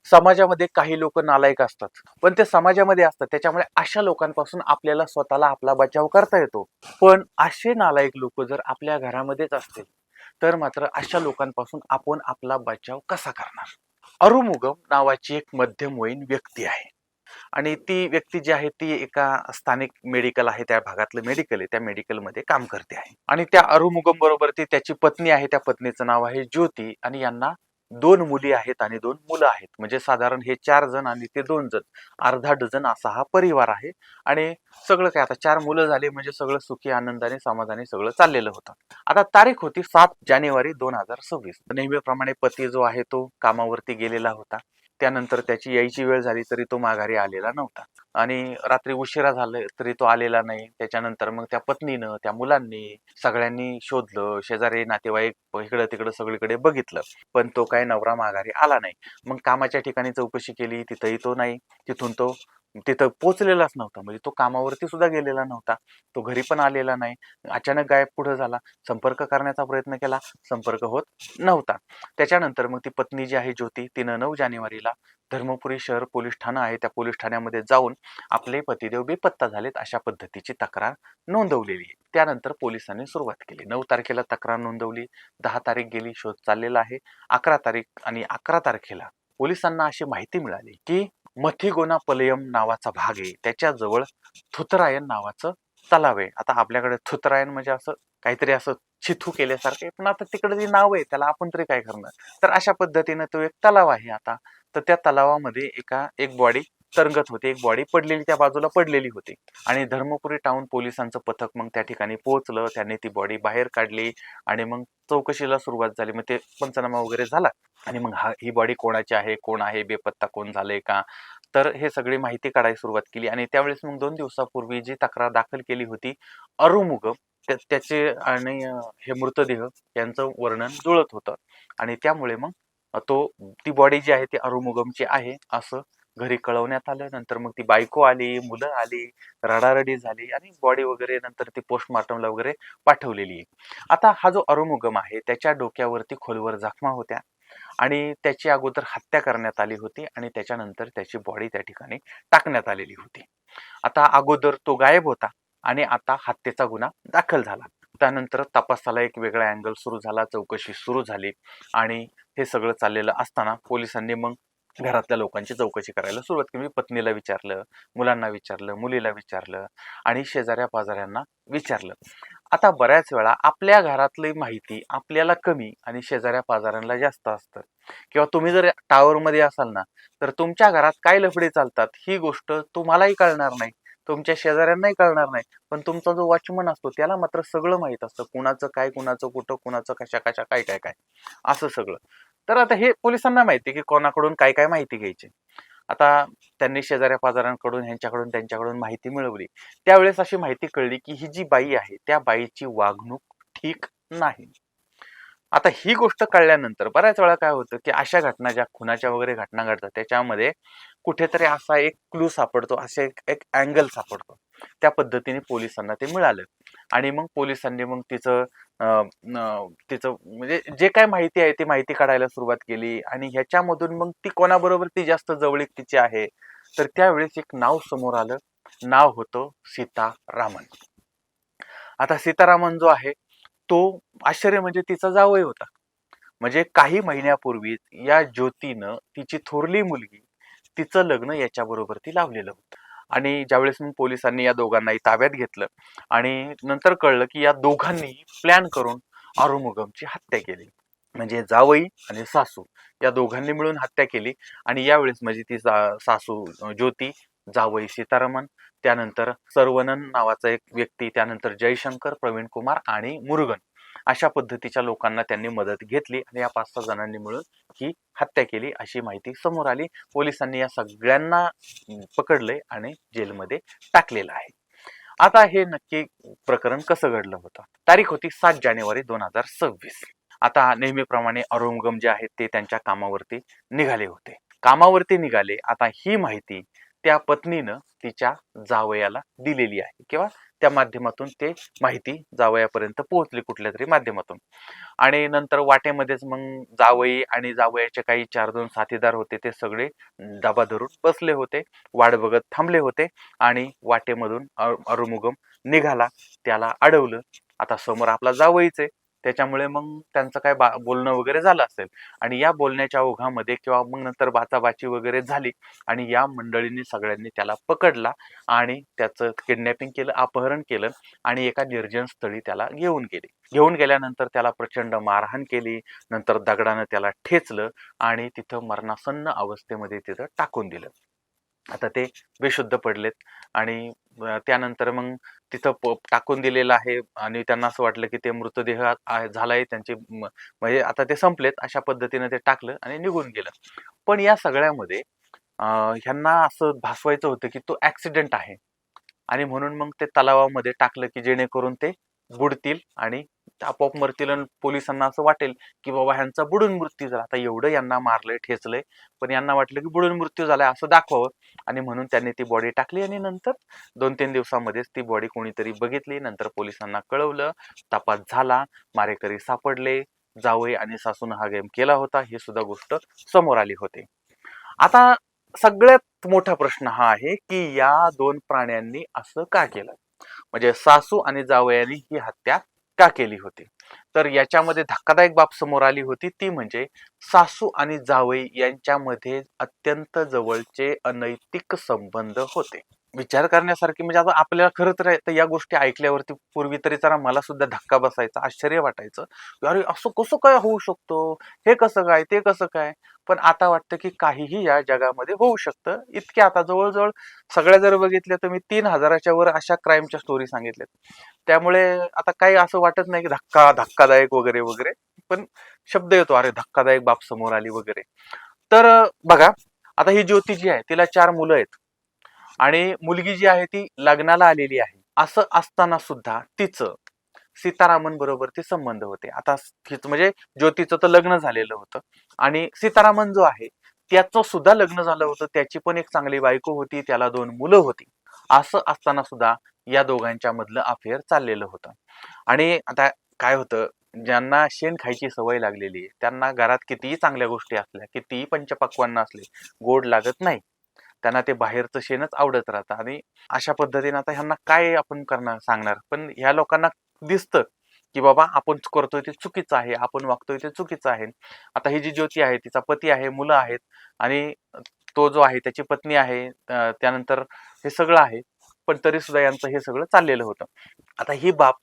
समाजामध्ये काही लोक नालायक असतात, पण ते समाजामध्ये असतात त्याच्यामुळे अशा लोकांपासून आपल्याला स्वतःला आपला बचाव करता येतो. पण असे नालायक लोक जर आपल्या घरामध्येच असतील तर मात्र अशा लोकांपासून आपण आपला बचाव कसा करणार? अरुमुगम नावाची एक मध्यमवयीन व्यक्ती आहे आणि ती व्यक्ती जी आहे ती एका स्थानिक मेडिकल आहे, त्या भागातलं मेडिकल आहे, त्या मेडिकलमध्ये काम करते आहे. आणि त्या अरुमुगम बरोबर ती त्याची पत्नी आहे, त्या पत्नीचं नाव आहे ज्योती आणि यांना 2 मुली आहेत आणि 2 मुलं आहेत. म्हणजे साधारण हे 4 जण आणि ते 2 जण, अर्धा डझन असा हा परिवार आहे. आणि सगळं काय, आता 4 मुलं झाली म्हणजे सगळं सुखी आनंदाने समाधानी सगळं चाललेलं होतं. आता तारीख होती 7 जानेवारी 2026. नेहमीप्रमाणे पती जो आहे तो कामावरती गेलेला होता. त्यानंतर त्याची यायची वेळ झाली तरी तो माघारी आलेला नव्हता आणि रात्री उशिरा झालं तरी तो आलेला नाही. त्याच्यानंतर मग त्या पत्नीनं, त्या मुलांनी, सगळ्यांनी शोधलं, शेजारी नातेवाईक इकडं तिकडं सगळीकडे बघितलं, पण तो काय नवरा माघारी आला नाही. मग कामाच्या ठिकाणी चौकशी केली, तिथंही तो नाही. तिथून तो तिथं पोहोचलेलाच नव्हता, म्हणजे तो कामावरती सुद्धा गेलेला नव्हता, तो घरी पण आलेला नाही. अचानक गायब पुढे झाला. संपर्क करण्याचा प्रयत्न केला, संपर्क होत नव्हता. त्याच्यानंतर मग ती पत्नी जी आहे ज्योती, तिनं 9 जानेवारीला धर्मपुरी शहर पोलीस ठाणं आहे, त्या पोलीस ठाण्यामध्ये जाऊन आपले पतिदेव बेपत्ता झालेत अशा पद्धतीची तक्रार नोंदवलेली आहे. त्यानंतर पोलिसांनी सुरुवात केली. 9 तारखेला तक्रार नोंदवली, 10 तारीख गेली, शोध चाललेला आहे. 11 तारीख आणि 11 तारखेला पोलिसांना अशी माहिती मिळाली की मथिगोना पलयम नावाचा भाग आहे, त्याच्याजवळ थुतरायन नावाचं तलाव आहे. आता आपल्याकडे थुतरायन म्हणजे असं काहीतरी असं चिथू केल्यासारखे, पण आता तिकडे जे नाव आहे त्याला आपण तरी काय करणार. तर अशा पद्धतीनं तो एक तलाव आहे. आता तर त्या तलावामध्ये एक बॉडी तरंगत होती, एक बॉडी पडलेली त्या बाजूला पडलेली होती आणि धर्मपुरी टाउन पोलिसांचं पथक मग त्या ठिकाणी पोहोचलं. त्यांनी ती बॉडी बाहेर काढली आणि मग चौकशीला सुरुवात झाली. मग ते पंचनामा वगैरे झाला आणि मग ही बॉडी कोणाची आहे, कोण आहे, बेपत्ता कोण झालंय का, तर हे सगळी माहिती काढायला सुरुवात केली. आणि त्यावेळेस मग 2 दिवसापूर्वी जी तक्रार दाखल केली होती अरुमुगम, त्याचे आणि हे मृतदेह यांचं वर्णन जुळत होतं आणि त्यामुळे मग ती बॉडी जी आहे ती अरुमुगमची आहे असं घरी कळवण्यात आलं. नंतर मग ती बायको आली, मुलं आली, रडारडी झाली आणि बॉडी वगैरे नंतर ती पोस्टमॉर्टमला वगैरे पाठवलेली आहे. आता हा जो अरुमुगम आहे त्याच्या डोक्यावरती खोलवर जखमा होत्या आणि त्याची अगोदर हत्या करण्यात आली होती आणि त्याच्यानंतर त्याची बॉडी त्या ठिकाणी टाकण्यात आलेली होती. आता अगोदर तो गायब होता आणि आता हत्येचा गुन्हा दाखल झाला. त्यानंतर तपासाला एक वेगळा अँगल सुरू झाला, चौकशी सुरू झाली आणि हे सगळं चाललेलं असताना पोलिसांनी मग घरातल्या लोकांची चौकशी करायला सुरुवात केली. पत्नीला विचारलं, मुलांना विचारलं, मुलीला विचारलं आणि शेजाऱ्या पाजाऱ्यांना विचारलं. आता बऱ्याच वेळा आपल्या घरातली माहिती आपल्याला कमी आणि शेजाऱ्या पाजाऱ्यांना जास्त असतं. किंवा तुम्ही जर टावरमध्ये असाल ना, तर तुमच्या घरात काय लफडे चालतात ही गोष्ट तुम्हालाही कळणार नाही, तुमच्या शेजाऱ्यांनाही कळणार नाही, पण तुमचा जो वॉचमन असतो त्याला मात्र सगळं माहित असतं, कुणाचं काय, कुणाचं कुठं, कुणाचं कशा कशा काय काय काय असं सगळं. तर आता हे पोलिसांना माहिती की कोणाकडून काय काय माहिती घ्यायची. आता त्यांनी शेजाऱ्या पाजाऱ्यांकडून, ह्यांच्याकडून, त्यांच्याकडून माहिती मिळवली. त्यावेळेस अशी माहिती कळली की ही जी बाई आहे त्या बाईची वागणूक ठीक नाही. आता ही गोष्ट कळल्यानंतर बऱ्याच वेळा काय होतं की अशा घटना, ज्या खुनाच्या वगैरे घटना घडतात त्याच्यामध्ये कुठेतरी असा एक क्लू सापडतो, असे एक अँगल सापडतो. त्या पद्धतीने पोलिसांना ते मिळालं आणि मग पोलिसांनी मग तिचं म्हणजे जे काय माहिती आहे ती माहिती काढायला सुरुवात केली आणि ह्याच्यामधून मग ती कोणाबरोबर ती जास्त जवळीकीची आहे, तर त्यावेळेस एक नाव समोर आलं. नाव होतं सीतारामन. आता सीतारामन जो आहे तो आश्चर्य म्हणजे तिचा जावई होता. म्हणजे काही महिन्यापूर्वी या ज्योतीनं तिची थोरली मुलगी, तिचं लग्न याच्याबरोबर ती लावलेलं होतं. आणि ज्यावेळेस मग पोलिसांनी या दोघांनाही ताब्यात घेतलं आणि नंतर कळलं की या दोघांनी प्लॅन करून अरुमुगमची हत्या केली. म्हणजे जावई आणि सासू या दोघांनी मिळून हत्या केली. आणि यावेळेस म्हणजे ती सासू ज्योती, जावई सीतारमण, त्यानंतर सर्वनन नावाचा एक व्यक्ती, त्यानंतर जयशंकर, प्रवीण कुमार आणि मुरुगन अशा पद्धतीच्या लोकांना त्यांनी मदत घेतली आणि या 5-6 जणांनी मिळून ही हत्या केली अशी माहिती समोर आली. पोलिसांनी या सगळ्यांना पकडले आणि जेलमध्ये टाकलेलं आहे. आता हे नक्की प्रकरण कसं घडलं होतं? तारीख होती 7 जानेवारी 2026. आता नेहमीप्रमाणे अरुंगम जे आहेत ते त्यांच्या कामावरती निघाले होते. कामावरती निघाले. आता ही माहिती त्या पत्नीनं तिच्या जावयाला दिलेली आहे किंवा त्या माध्यमातून ते माहिती जावयापर्यंत पोहोचली कुठल्या तरी माध्यमातून. आणि नंतर वाटेमध्येच मग जावई आणि जावयाचे काही 4-2 साथीदार होते, ते सगळे डबा धरून बसले होते, वाट बघत थांबले होते आणि वाटेमधून अरुमुगम निघाला, त्याला अडवलं. आता समोर आपला जावईच आहे, त्याच्यामुळे मग त्यांचं काय बोलणं वगैरे झालं असेल आणि या बोलण्याच्या ओघामध्ये किंवा मग नंतर बाचाबाची वगैरे झाली आणि या मंडळींनी सगळ्यांनी त्याला पकडला आणि त्याचं किडनॅपिंग केलं, अपहरण केलं आणि एका निर्जन स्थळी त्याला घेऊन गेले. घेऊन गेल्यानंतर त्याला प्रचंड मारहाण केली, नंतर दगडानं त्याला ठेचलं आणि तिथं मरणासन्न अवस्थेमध्ये तिथं टाकून दिलं. आता ते बेशुद्ध पडलेत आणि त्यानंतर मग तिथं टाकून दिलेलं आहे आणि त्यांना असं वाटलं की ते मृतदेह झालाय त्यांचे म्हणजे आता ते संपलेत, अशा पद्धतीने ते टाकलं आणि निघून गेलं. पण या सगळ्यामध्ये ह्यांना असं भासवायचं होतं की तो ऍक्सिडेंट आहे आणि म्हणून मग ते तलावामध्ये टाकलं की जेणेकरून ते बुडतील आणि आपोआप मरतील आणि पोलिसांना असं वाटेल की बाबा ह्यांचा बुडून मृत्यू झाला. आता एवढं यांना मारलंय, ठेचलंय, पण यांना वाटलं की बुडून मृत्यू झालाय असं दाखवावं आणि म्हणून त्यांनी ती बॉडी टाकली आणि नंतर 2-3 दिवसामध्येच ती बॉडी कोणीतरी बघितली, नंतर पोलिसांना कळवलं, तपास झाला, मारेकरी सापडले, जावई आणि सासून हा गेम केला होता, ही सुद्धा गोष्ट समोर आली होती. आता सगळ्यात मोठा प्रश्न हा आहे की या 2 प्राण्यांनी असं का केलं, म्हणजे सासू आणि जावयानी ही हत्या का केली होती. तर याच्यामध्ये धक्कादायक बाब समोर आली होती, ती म्हणजे सासू आणि जावई यांच्यामध्ये अत्यंत जवळचे अनैतिक संबंध होते. विचार करण्यासारखी म्हणजे आता आपल्याला खरं तर या गोष्टी ऐकल्यावरती पूर्वी तरी जरा मला सुद्धा धक्का बसायचा, आश्चर्य वाटायचं, अरे असं कसं काय होऊ शकतो, हे कसं काय, ते कसं काय. पण आता वाटतं की काहीही या जगामध्ये होऊ शकतं. इतके आता जवळजवळ सगळ्या जर बघितल्या तर मी 3000च्या वर अशा क्राईमच्या स्टोरी सांगितल्यात. त्यामुळे आता काही असं वाटत नाही की धक्कादायक वगैरे वगैरे, पण शब्द येतो अरे धक्कादायक बाब समोर आली वगैरे. तर बघा, आता ही ज्योती जी आहे तिला 4 मुलं आहेत आणि मुलगी जी आहे ती लग्नाला आलेली आहे. असं असताना सुद्धा तिचं सीतारामन बरोबर ते संबंध होते. आता म्हणजे ज्योतीचं तर लग्न झालेलं होतं आणि सीतारामन जो आहे त्याचं सुद्धा लग्न झालं होतं, त्याची पण एक चांगली बायको होती, त्याला 2 मुलं होती. असं असताना सुद्धा या दोघांच्या मधलं अफेअर चाललेलं होतं. आणि आता काय होतं, ज्यांना शेण खायची सवय लागलेली आहे त्यांना घरात कितीही चांगल्या गोष्टी असल्या, कितीही पंचपक्वान्न असले, गोड लागत नाही. त्यांना ते बाहेरचं शेणच आवडत राहतं आणि अशा पद्धतीने आता ह्यांना काय आपण करणार सांगणार. पण ह्या लोकांना दिसतं की बाबा आपण करतोय ते चुकीचं आहे, आपण वागतोय ते चुकीचं आहे. आता ही जी ज्योती आहे तिचा पती आहे, मुलं आहेत आणि तो जो आहे त्याची पत्नी आहे, त्यानंतर हे सगळं आहे, पण तरी सुद्धा यांचं हे सगळं चाललेलं होतं. आता ही बाब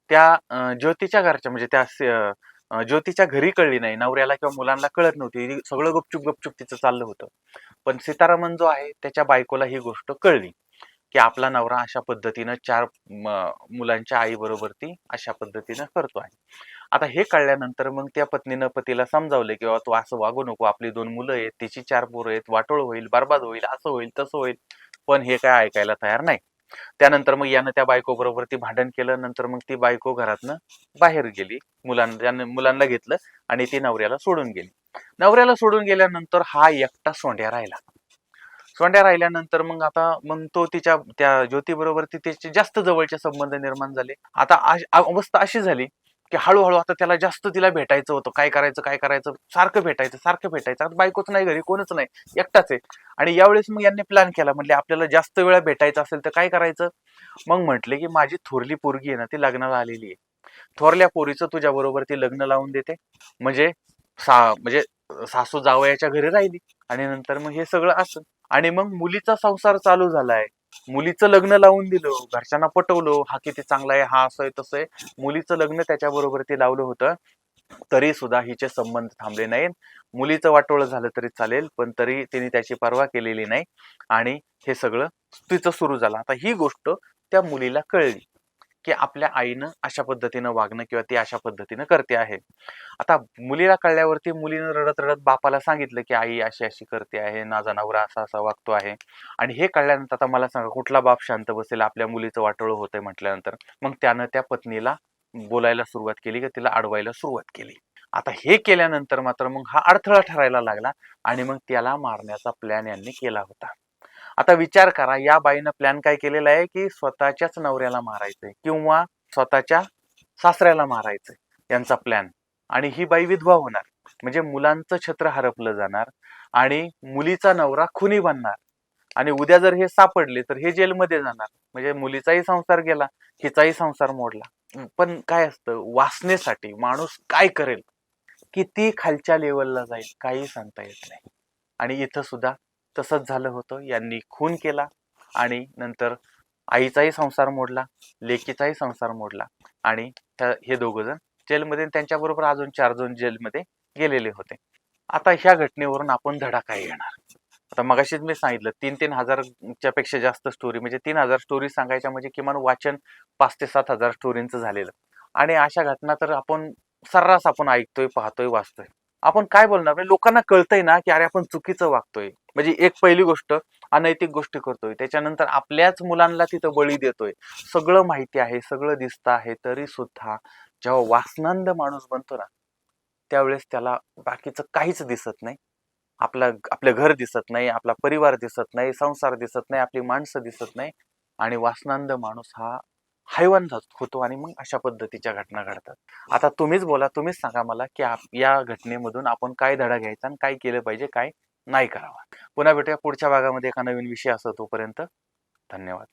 त्या ज्योतीच्या घरच्या म्हणजे त्या ज्योतीच्या घरी कळली नाही, नवऱ्याला किंवा मुलांना कळत नव्हती, सगळं गपचूप गपचूप तिचं चाललं होतं. पण सीतारामन जो आहे त्याच्या बायकोला ही गोष्ट कळली की आपला नवरा अशा पद्धतीनं 4 मुलांच्या आई बरोबर ती अशा पद्धतीनं करतो आहे. आता हे कळल्यानंतर मग त्या पत्नीनं पतीला समजावले की बाबा तू असं वागू नको, आपली 2 मुलं आहेत, तिची 4 पोरं आहेत, वाटोळ होईल, बरबाद होईल, असं होईल तसं होईल. पण हे काय ऐकायला तयार नाही. त्यानंतर मग यानं त्या बायको बरोबर ती भांडण केलं, नंतर मग ती बायको घरातनं बाहेर गेली, मुलांना घेतलं आणि ती नवऱ्याला सोडून गेली. नवऱ्याला सोडून गेल्यानंतर हा एकटा सोंड्या राहिला. सोंड्या राहिल्यानंतर मग आता मग तो तिच्या त्या ज्योती बरोबर तिचे जास्त जवळचे संबंध निर्माण झाले. आता अवस्था अशी झाली की हळूहळू आता त्याला जास्त तिला भेटायचं होतं. काय करायचं, सारखं भेटायचं. आता बायकोच नाही घरी, कोणच नाही, एकटाच आहे. आणि यावेळेस मग यांनी प्लॅन केला, म्हणजे आपल्याला जास्त वेळा भेटायचं असेल तर काय करायचं. मग म्हटले की माझी थोरली पोरगी आहे ना, ती लग्नाला आलेली आहे, थोरल्या पोरीचं तुझ्या बरोबर ती लग्न लावून देते, म्हणजे म्हणजे सासू जावयाच्या घरी राहिली आणि नंतर मग हे सगळं असं. आणि मग मुलीचा संसार चालू झालाय, मुलीचं लग्न लावून दिलं, घरच्यांना पटवलं, हा किती चांगला आहे, हा असं आहे तसं आहे. मुलीचं लग्न त्याच्याबरोबर ते लावलं होतं, तरी सुद्धा हिचे संबंध थांबले नाहीत. मुलीचं वाटोळं झालं तरी चालेल, पण तरी तिने त्याची पर्वा केलेली नाही आणि हे सगळं तिचं सुरू झालं. आता ही गोष्ट त्या मुलीला कळली की आपल्या आईनं अशा पद्धतीनं वागणं किंवा ती अशा पद्धतीनं करते आहे. आता मुलीला कळल्यावरती मुलीनं रडत रडत बापाला सांगितलं की आई अशी अशी करते आहे, माझा नवरा असा असा वागतो आहे. आणि हे कळल्यानंतर आता मला सांगा कुठला बाप शांत बसेल आपल्या मुलीचं वाटोळं होतंय म्हटल्यानंतर. मग त्यानं त्या पत्नीला बोलायला सुरुवात केली की तिला अडवायला सुरुवात केली. आता हे केल्यानंतर मात्र मग हा अडथळा ठरायला लागला आणि मग त्याला मारण्याचा प्लॅन यांनी केला होता. आता विचार करा, या बाईनं प्लॅन काय केलेला आहे की स्वतःच्याच नवऱ्याला मारायचंय किंवा स्वतःच्या सासऱ्याला मारायचंय, यांचा प्लॅन. आणि ही बाई विधवा होणार, म्हणजे मुलांचं छत्र हरपलं जाणार आणि मुलीचा नवरा खुनी बनणार. आणि उद्या जर हे सापडले तर हे जेलमध्ये जाणार, म्हणजे मुलीचाही संसार गेला, हिचाही संसार मोडला. पण काय असतं, वासनेसाठी माणूस काय करेल, किती खालच्या लेवलला जाईल, काही सांगता येत नाही. आणि इथं सुद्धा तसंच झालं होतं. यांनी खून केला आणि नंतर आईचाही संसार मोडला, लेकीचाही संसार मोडला आणि हे दोघं जण जेलमध्ये, त्यांच्याबरोबर अजून 4 जण जेलमध्ये गेलेले होते. आता ह्या घटनेवरून आपण धडा काय घेणार? आता मगाशीच मी सांगितलं 3-3 हजारच्या पेक्षा जास्त स्टोरी, म्हणजे 3,000 स्टोरी सांगायच्या म्हणजे किमान वाचन 5 ते 7 हजार स्टोरींचं झालेलं. आणि अशा घटना तर आपण सर्रास आपण ऐकतोय, पाहतोय, वाचतोय. आपण काय बोलणार? म्हणजे लोकांना कळतंय ना की अरे आपण चुकीचं वागतोय. म्हणजे एक पहिली गोष्ट, अनैतिक गोष्टी करतोय, त्याच्यानंतर आपल्याच मुलांना तिथं बळी देतोय. सगळं माहिती आहे, सगळं दिसतं आहे, तरी सुद्धा जेव्हा वासनांध माणूस बनतो ना, त्यावेळेस त्याला बाकीचं काहीच दिसत नाही. आपलं घर दिसत नाही, आपला परिवार दिसत नाही, संसार दिसत नाही, आपली माणसं दिसत नाही. आणि वासनांध माणूस हा हैवान होतो आणि मग अशा पद्धतीच्या घटना घडतात. आता तुम्हीच बोला, तुम्हीच सांगा मला की या घटनेमधून आपण काय धडा घ्यायचा आणि काय केलं पाहिजे, काय नाही करावं. पुन्हा भेटूया पुढच्या भागामध्ये एका नवीन विषय असो. तोपर्यंत धन्यवाद.